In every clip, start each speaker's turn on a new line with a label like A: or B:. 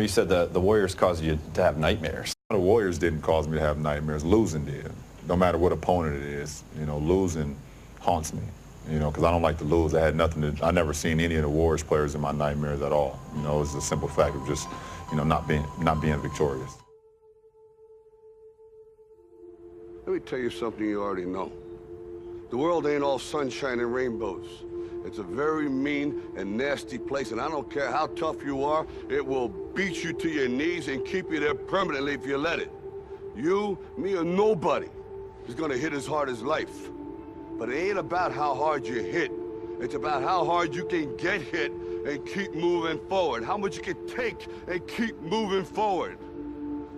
A: said the Warriors caused you to have nightmares.
B: The Warriors didn't cause me to have nightmares. Losing did. No matter what opponent it is, you know, losing haunts me. You know, because I don't like to lose. I had nothing to. I never seen any of the Warriors players in my nightmares at all. You know, it's a simple fact of just, you know, not being victorious.
C: Let me tell you something you already know. The world ain't all sunshine and rainbows. It's a very mean and nasty place, and I don't care how tough you are, it will beat you to your knees and keep you there permanently if you let it. You, me, or nobody is gonna hit as hard as life. But it ain't about how hard you hit. It's about how hard you can get hit and keep moving forward. How much you can take and keep moving forward.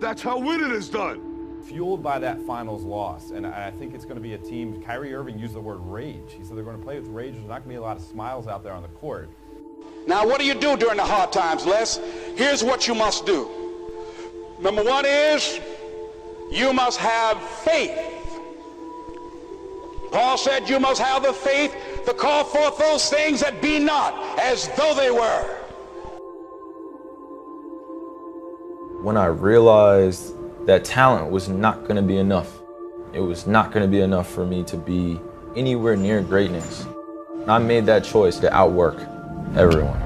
C: That's how winning is done.
A: Fueled by that finals loss, and I think it's going to be a team. Kyrie Irving used the word rage. He said they're going to play with rage. There's not going to be a lot of smiles out there on the court.
D: Now, what do you do during the hard times, Les? Here's what you must do. Number one is you must have faith. Paul said you must have the faith to call forth those things that be not as though they were.
E: When I realized that talent was not going to be enough, it was not going to be enough for me to be anywhere near greatness, I made that choice to outwork everyone.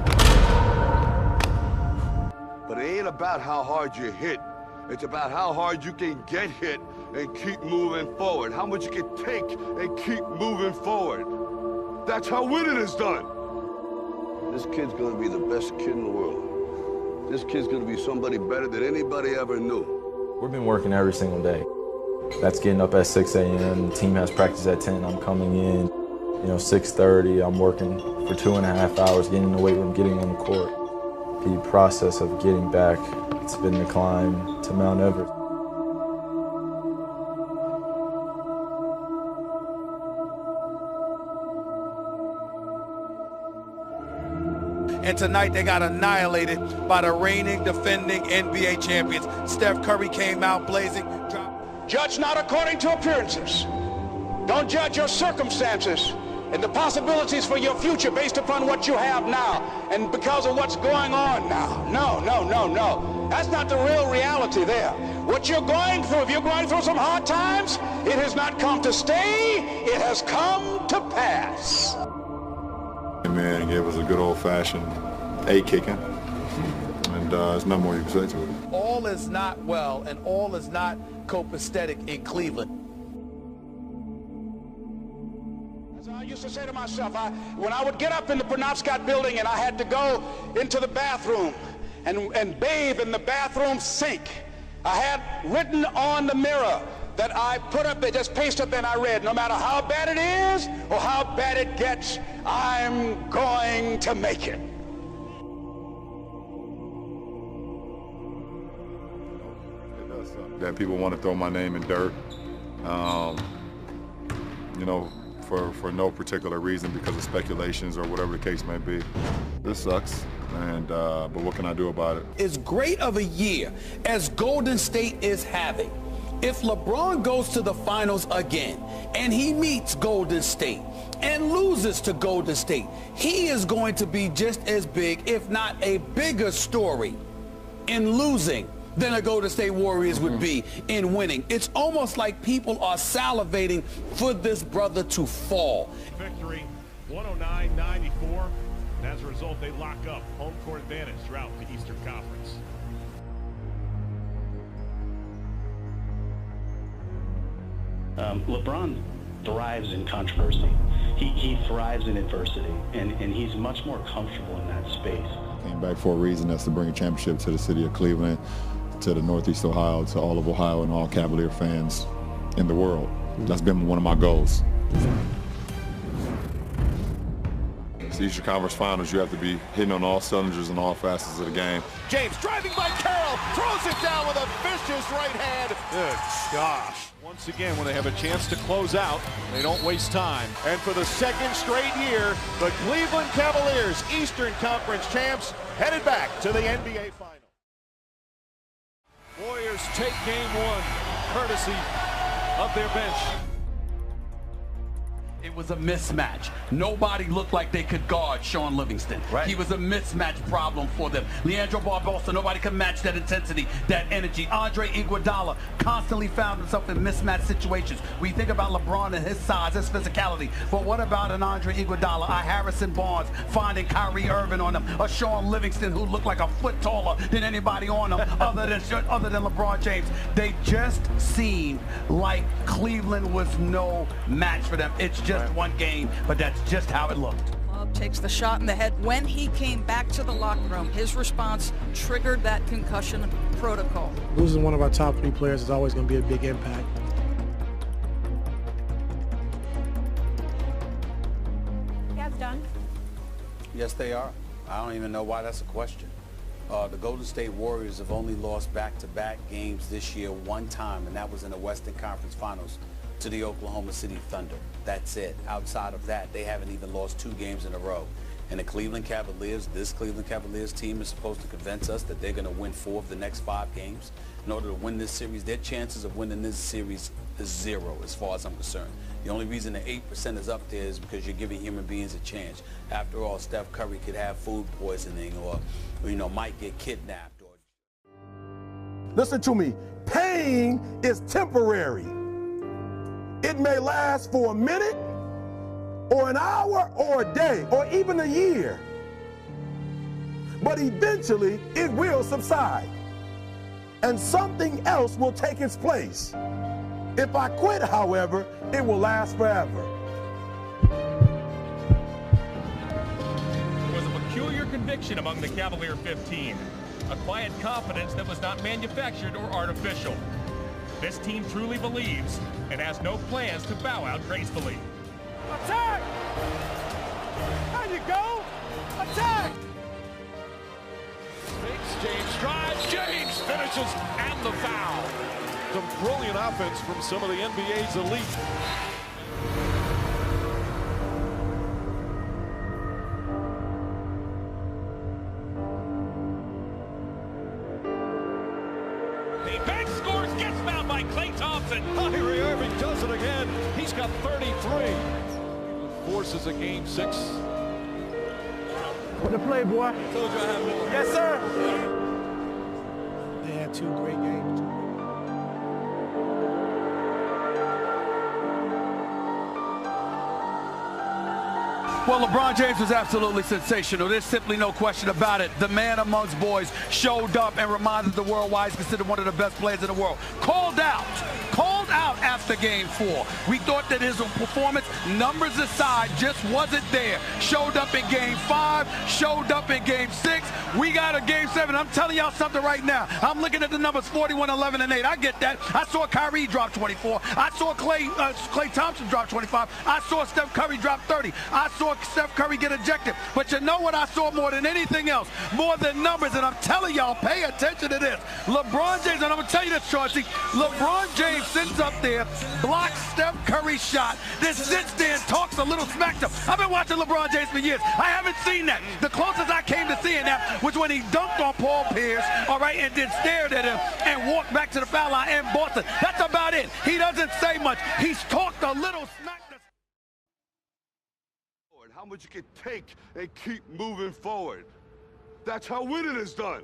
C: But it ain't about how hard you hit. It's about how hard you can get hit and keep moving forward. How much you can take and keep moving forward. That's how winning is done. This kid's gonna be the best kid in the world. This kid's gonna be somebody better than anybody ever knew.
E: We've been working every single day. That's getting up at 6 a.m. The team has practice at 10. I'm coming in, 6:30. I'm working for 2.5 hours, getting in the weight room, getting on the court. The process of getting back, it's been the climb to Mount Everest.
F: And tonight they got annihilated by the reigning, defending NBA champions. Steph Curry came out blazing.
D: Judge not according to appearances. Don't judge your circumstances and the possibilities for your future based upon what you have now and because of what's going on now. No. That's not the real reality there. What you're going through, if you're going through some hard times, it has not come to stay, it has come to pass.
B: Man, gave us a good old-fashioned A-kicking, and there's nothing more you can say to it.
F: All is not well, and all is not copacetic in Cleveland.
D: As I used to say to myself, when I would get up in the Penobscot building and I had to go into the bathroom and bathe in the bathroom sink, I had written on the mirror that I put up there, just paste up there, and I read, no matter how bad it is or how bad it gets, I'm going to make it.
B: It does suck that people want to throw my name in dirt, for no particular reason, because of speculations or whatever the case may be. This sucks, but what can I do about it?
F: As great of a year as Golden State is having, if LeBron goes to the finals again and he meets Golden State and loses to Golden State, he is going to be just as big, if not a bigger story in losing than a Golden State Warriors would be in winning. It's almost like people are salivating for this brother to fall.
G: Victory 109-94, and as a result, they lock up home court advantage throughout the Eastern Conference.
H: LeBron thrives in controversy. He thrives in adversity, and he's much more comfortable in that space.
B: Came back for a reason, that's to bring a championship to the city of Cleveland, to the Northeast Ohio, to all of Ohio and all Cavalier fans in the world. That's been one of my goals. It's the Eastern Conference Finals. You have to be hitting on all cylinders and all facets of the game.
G: James driving by Carroll, throws it down with a vicious right hand. Good gosh. Once again, when they have a chance to close out, they don't waste time. And for the second straight year, the Cleveland Cavaliers, Eastern Conference champs, headed back to the NBA Final. Warriors take game one, courtesy of their bench.
F: It was a mismatch. Nobody looked like they could guard Sean Livingston.
A: Right.
F: He was a mismatch problem for them. Leandro Barbosa, nobody could match that intensity, that energy. Andre Iguodala constantly found himself in mismatch situations. We think about LeBron and his size, his physicality, but what about an Andre Iguodala, a Harrison Barnes finding Kyrie Irving on him, a Sean Livingston who looked like a foot taller than anybody on him other than LeBron James? They just seemed like Cleveland was no match for them. It's just one game, but that's just how it looked.
I: Love takes the shot in the head. When he came back to the locker room, his response triggered that concussion protocol.
J: Losing one of our top 3 players is always going to be a big impact.
K: Guys done?
F: Yes, they are. I don't even know why that's a question. The Golden State Warriors have only lost back-to-back games this year one time, and that was in the Western Conference Finals to the Oklahoma City Thunder. That's it. Outside of that, they haven't even lost 2 games in a row. And the Cleveland Cavaliers, this Cleveland Cavaliers team is supposed to convince us that they're going to win 4 of the next 5 games. In order to win this series, their chances of winning this series is 0 as far as I'm concerned. The only reason the 8% is up there is because you're giving human beings a chance. After all, Steph Curry could have food poisoning or might get kidnapped.
L: Listen to me. Pain is temporary. It may last for a minute or an hour or a day or even a year. But eventually it will subside and something else will take its place. If I quit, however, it will last forever.
M: There was a peculiar conviction among the Cavalier 15, a quiet confidence that was not manufactured or artificial. This team truly believes and has no plans to bow out gracefully.
G: Attack! There you go! Attack! James drives, James finishes, and the foul. Some brilliant offense from some of the NBA's elite.
M: The bench scores, gets fouled by Klay Thompson.
G: Kyrie Irving does it again. He's got 33. Forces a game 6.
J: What the play, boy?
G: Told you I have more.
J: Yes, sir. They had 2 great games.
F: Well, LeBron James was absolutely sensational. There's simply no question about it. The man amongst boys showed up and reminded the world why he's considered one of the best players in the world. Called out after Game 4. We thought that his performance, numbers aside, just wasn't there. Showed up in Game 5, showed up in Game 6. We got a Game 7. I'm telling y'all something right now. I'm looking at the numbers 41, 11, and 8. I get that. I saw Kyrie drop 24. I saw Klay Thompson drop 25. I saw Steph Curry drop 30. I saw Steph Curry get ejected. But you know what I saw more than anything else? More than numbers. And I'm telling y'all, pay attention to this. LeBron James, and I'm going to tell you this, Chauncey. LeBron James sits up there, blocks Steph Curry's shot, then sits there and talks a little smack to him. I've been watching LeBron James for years. I haven't seen that. The closest I came to seeing that was when he dunked on Paul Pierce, all right, and then stared at him and walked back to the foul line in Boston. That's about it. He doesn't say much. He's talked a little smack.
C: How much you can take and keep moving forward. That's how winning is done.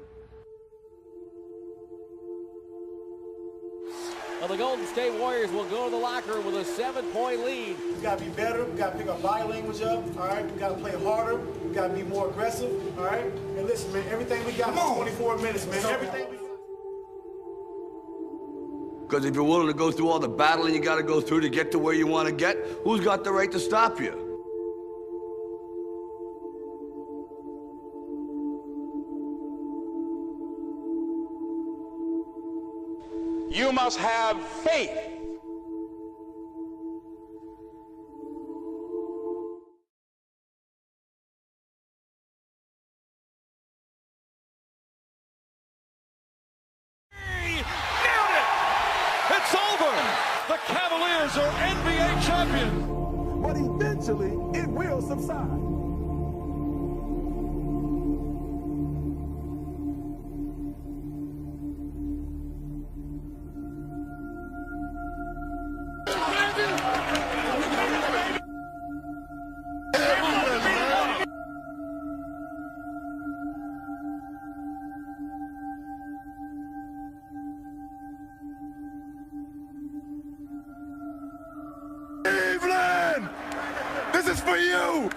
N: Well, the Golden State Warriors will go to the locker room with a 7-point lead.
J: We got to be better. We got to pick our body language up. All right. We got to play harder. We got to be more aggressive. All right. And listen, man, everything we got for 24 minutes, man. Everything we got.
C: Because if you're willing to go through all the battling you got to go through to get to where you want to get, who's got the right to stop you?
D: You must have faith.
G: It's over! The Cavaliers are NBA champions!
L: But eventually, it will subside. This is for you.